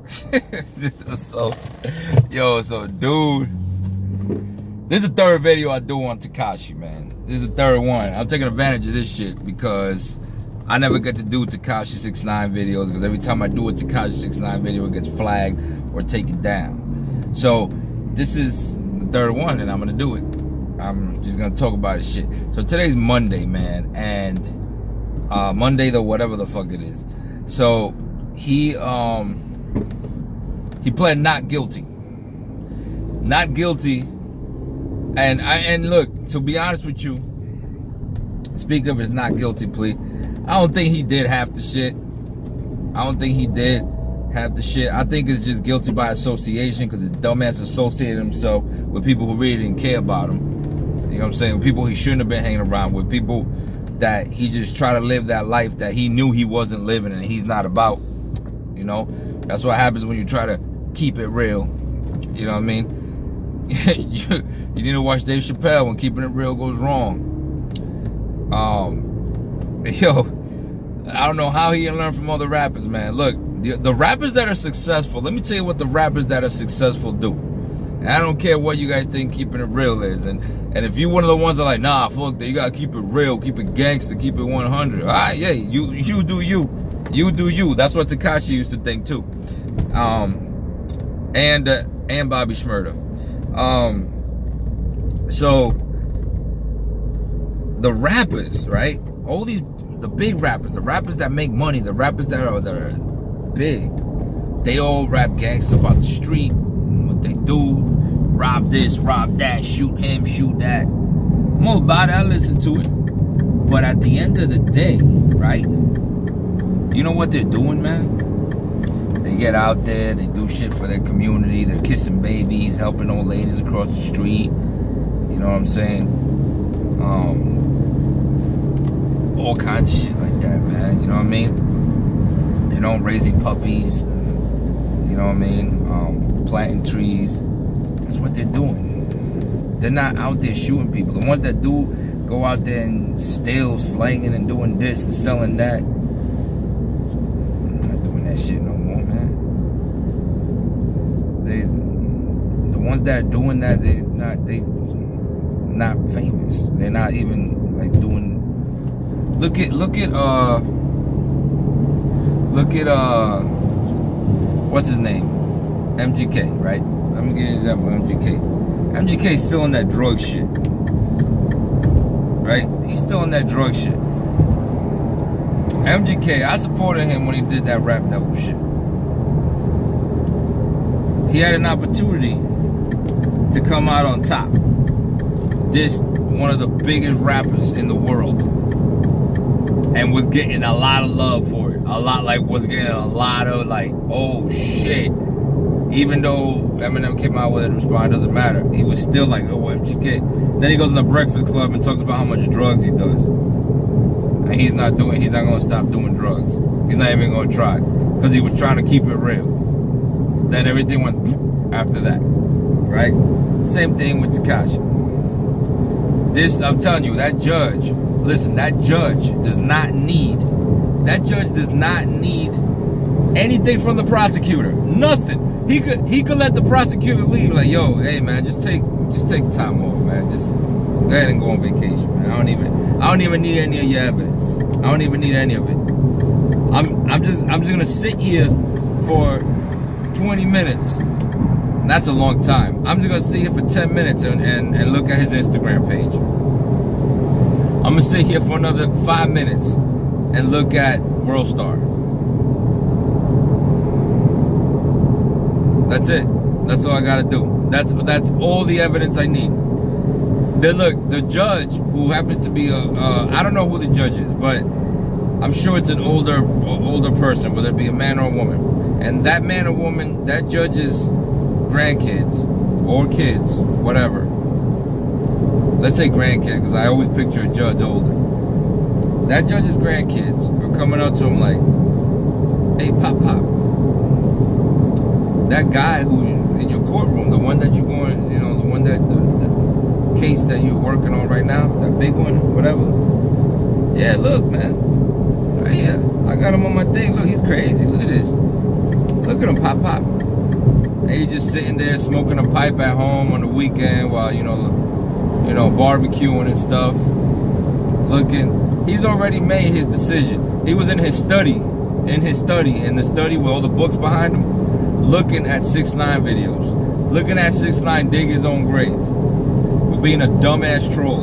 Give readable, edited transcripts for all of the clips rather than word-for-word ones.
So, dude, this is the third video I do on Tekashi, man. This is the third one. I'm taking advantage of this shit because I never get to do Tekashi 6ix9ine videos, because every time I do a Tekashi 6ix9ine video, it gets flagged or taken down. So this is the third one, and I'm gonna do it. I'm just gonna talk about his shit. So today's Monday, man, and Monday, the whatever the fuck it is. So he pled not guilty. Not guilty. And look, to be honest with you, speaking of his not guilty plea, I don't think he did half the shit. I think it's just guilty by association, because his dumbass associated himself with people who really didn't care about him. You know what I'm saying? People he shouldn't have been hanging around with. People that he just tried to live that life that he knew he wasn't living and he's not about. You know? That's what happens when you try to keep it real. You know what I mean? You need to watch Dave Chappelle when keeping it real goes wrong. Yo, I don't know how he can learn from other rappers, man. Look, the rappers that are successful, let me tell you what the rappers that are successful do. And I don't care what you guys think keeping it real is. And if you're one of the ones that are like, nah, fuck that, you gotta keep it real, keep it gangster, keep it 100. All right, yeah, you do you. You do you. That's what Tekashi used to think too. And Bobby Shmurda. So the rappers, right? All the big rappers, the rappers that make money, the rappers that are big, they all rap gangster about the street, what they do, rob this, rob that, shoot him, shoot that. I'm all about it, I listen to it. But at the end of the day, right? You know what they're doing, man? They get out there, they do shit for their community, they're kissing babies, helping old ladies across the street. You know what I'm saying? All kinds of shit like that, man. You know what I mean? You know, raising puppies. You know what I mean? Planting trees. That's what they're doing. They're not out there shooting people. The ones that do go out there and steal, slanging, and doing this and selling that. I'm not doing that shit no more, man. The ones that are doing that, they not famous. They're not even like doing. Look at what's his name? MGK, right? Let me give you an example of MGK. MGK's still on that drug shit. Right? He's still on that drug shit. MGK, I supported him when he did that Rap Devil shit. He had an opportunity to come out on top. Dissed one of the biggest rappers in the world. And was getting a lot of love for it. Was getting a lot of oh shit. Even though Eminem came out with it, respond doesn't matter. He was still like, oh, MGK. Then he goes in the Breakfast Club and talks about how much drugs he does. And he's not gonna stop doing drugs. He's not even gonna try. Because he was trying to keep it real. Then everything went after that. Right? Same thing with Tekashi. I'm telling you, that judge, listen, that judge does not need anything from the prosecutor. Nothing. He could let the prosecutor leave, like, yo, hey man, just take time off, man. Just go ahead and go on vacation, man. I don't even need any of your evidence. I don't even need any of it. I'm just gonna sit here for 20 minutes. And that's a long time. I'm just gonna sit here for 10 minutes and look at his Instagram page. I'm gonna sit here for another 5 minutes and look at World Star. That's it. That's all I gotta do. That's all the evidence I need. Then look, the judge, who happens to be I don't know who the judge is, but I'm sure it's an older person, whether it be a man or a woman. And that man or woman, that judge's grandkids or kids, whatever. Let's say grandkid, because I always picture a judge older. That judge's grandkids are coming up to him like, hey, Pop. That guy who in your courtroom, the one that you're going, you know, the one that, the case that you're working on right now, that big one, whatever. Yeah, look, man. Right here. I got him on my thing. Look, he's crazy. Look at this. Look at him pop. And he's just sitting there smoking a pipe at home on the weekend while, you know, barbecuing and stuff. Looking. He's already made his decision. He was in the study with all the books behind him, looking at 6ix9ine videos, looking at 6ix9ine dig his own grave for being a dumbass troll.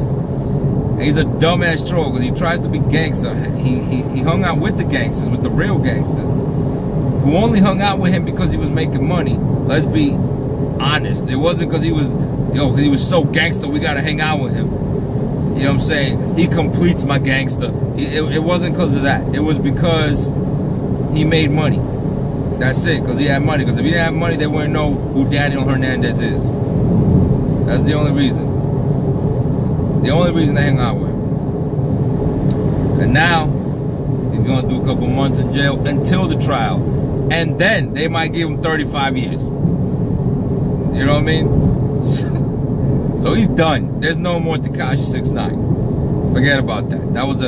And he's a dumbass troll because he tries to be gangster. He hung out with the gangsters, with the real gangsters, who only hung out with him because he was making money. Let's be honest. It wasn't because he was so gangster we gotta hang out with him. You know what I'm saying? He completes my gangster. It wasn't because of that. It was because he made money. That's it, because he had money. Because if he didn't have money, they wouldn't know who Daniel Hernandez is. That's the only reason. The only reason they hang out with him. And now, he's going to do a couple months in jail until the trial. And then they might give him 35 years. You know what I mean? So he's done. There's no more Tekashi 6ix9ine. Forget about that. That was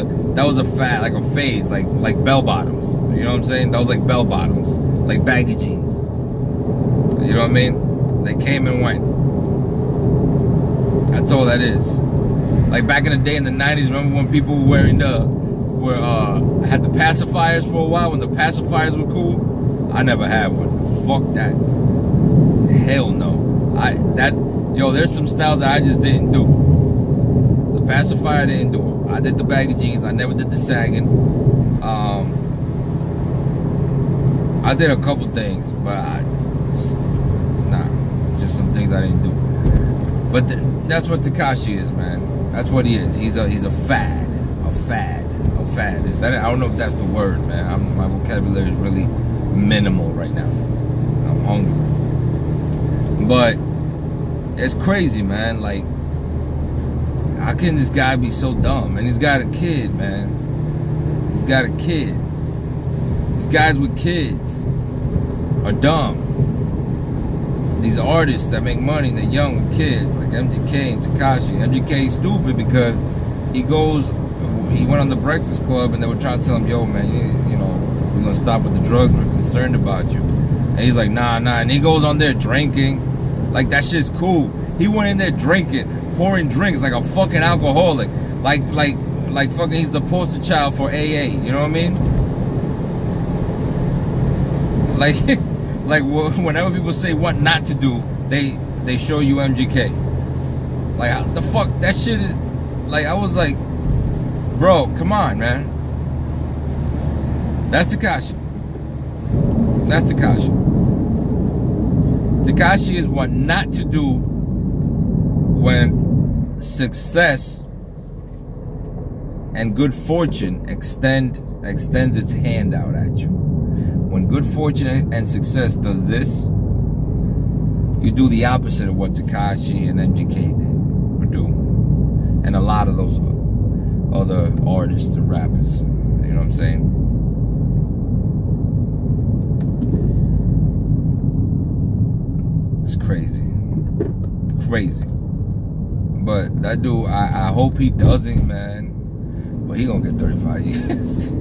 a fad, like a phase, like bell bottoms. You know what I'm saying? That was like bell bottoms, like baggy jeans. You know what I mean? They came and went. That's all that is. Like back in the day in the 90s, remember when people were wearing had the pacifiers for a while, when the pacifiers were cool? I never had one. Fuck that. Hell no. There's some styles that I just didn't do. The pacifier, I didn't do it. I did the baggy jeans. I never did the sagging. I did a couple things, but just some things I didn't do. But that's what Tekashi is, man. That's what he is. He's a fad. Is that it? I don't know if that's the word, man. My vocabulary is really minimal right now. I'm hungry. But it's crazy, man. Like, how can this guy be so dumb? And he's got a kid, man. He's got a kid. These guys with kids are dumb. These artists that make money, they're young with kids, like MGK and Tekashi. MGK is stupid because he went on the Breakfast Club and they were trying to tell him, yo, man, we're gonna stop with the drugs, we're concerned about you. And he's like, nah. And he goes on there drinking. Like, that shit's cool. He went in there drinking, pouring drinks like a fucking alcoholic. Like fucking he's the poster child for AA. You know what I mean? Like whenever people say what not to do, they show you MGK. Like, how the fuck? That shit is... Like, I was like, bro, come on, man. That's Tekashi. That's Tekashi. Tekashi is what not to do when success and good fortune extends its hand out at you. When good fortune and success does this, you do the opposite of what Tekashi and MGK did or do, and a lot of those other artists and rappers. You know what I'm saying? It's crazy. But that dude, I hope he doesn't, man. But he gonna get 35 years.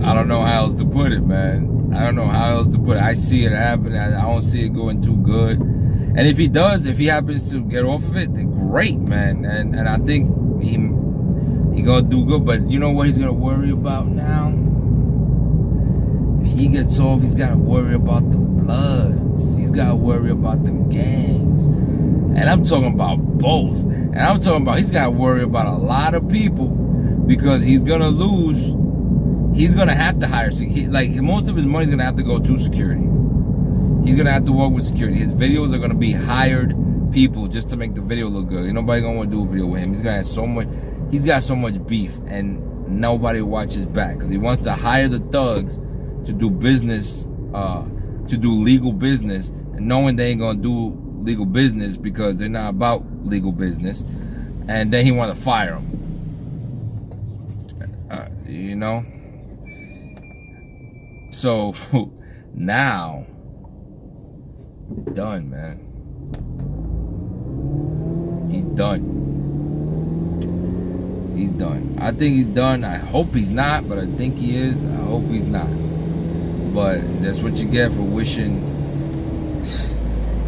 I don't know how else to put it, man. I don't know how else to put it. I see it happening. I don't see it going too good. And if he does, if he happens to get off of it, then great, man. And I think he gonna do good. But you know what he's gonna worry about now? If he gets off, he's gotta worry about the Bloods. He's gotta worry about them gangs. And I'm talking about both. And I'm talking about he's gotta worry about a lot of people because he's gonna lose. He's gonna have to hire, most of his money's gonna have to go to security. He's gonna have to work with security. His videos are gonna be hired people just to make the video look good. Ain't nobody gonna want to do a video with him. He's gonna have so much. He's got so much beef, and nobody watches back because he wants to hire the thugs to do business, to do legal business, and knowing they ain't gonna do legal business because they're not about legal business, and then he want to fire them. You know. So now, done, man. He's done. He's done. I think he's done. I hope he's not, but I think he is. I hope he's not. But that's what you get for wishing.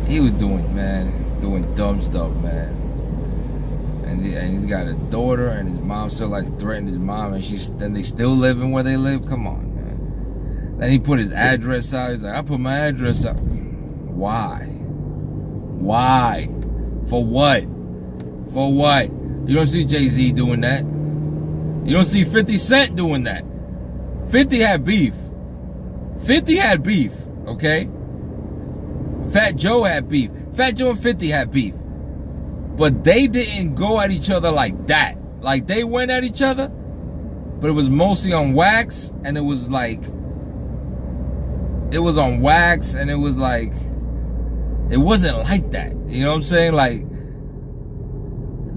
He was doing dumb stuff, man. And he's got a daughter, and his mom still like threatened his mom, and then they still living where they live. Come on, man. Then he put his address out. He's like, I put my address out. Why? Why? For what? For what? You don't see Jay-Z doing that. You don't see 50 Cent doing that. 50 had beef. 50 had beef, okay? Fat Joe had beef. Fat Joe and 50 had beef. But they didn't go at each other like that. Like, they went at each other, but it was mostly on wax, and it was like, it was on wax, and it was like, it wasn't like that. You know what I'm saying? Like,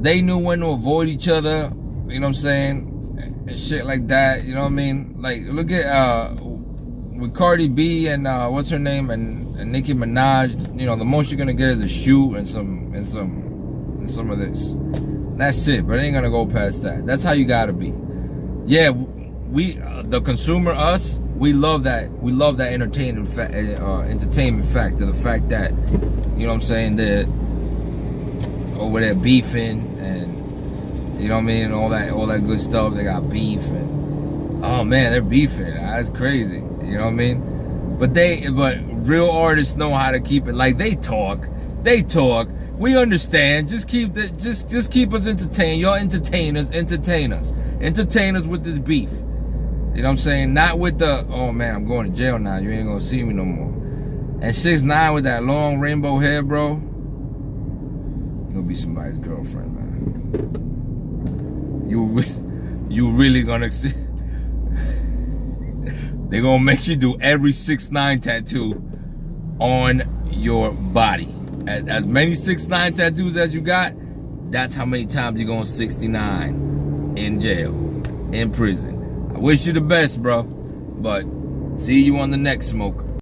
they knew when to avoid each other, you know what I'm saying? And shit like that, you know what I mean? Like, look at, with Cardi B and, what's her name, and Nicki Minaj, you know, the most you're gonna get is a shoe and some of this. That's it, but it ain't gonna go past that. That's how you gotta be. Yeah, we, the consumer, us, we love that. We love that entertainment factor. The fact that, you know what I'm saying, they're over there beefing and, you know what I mean, all that good stuff. They got beef and, oh man, they're beefing. That's crazy. You know what I mean? But real artists know how to keep it. Like, they talk. We understand. Just keep us entertained. Y'all entertain us. Entertain us with this beef. You know what I'm saying? Not with the, oh man, I'm going to jail now. You ain't gonna see me no more. And 6ix9ine with that long rainbow hair, bro. You gonna be somebody's girlfriend, man. You really gonna see. They're gonna make you do every 6ix9ine tattoo on your body. As many 6ix9ine tattoos as you got, that's how many times you're gonna 69 in jail, in prison. I wish you the best, bro. But see you on the next smoke.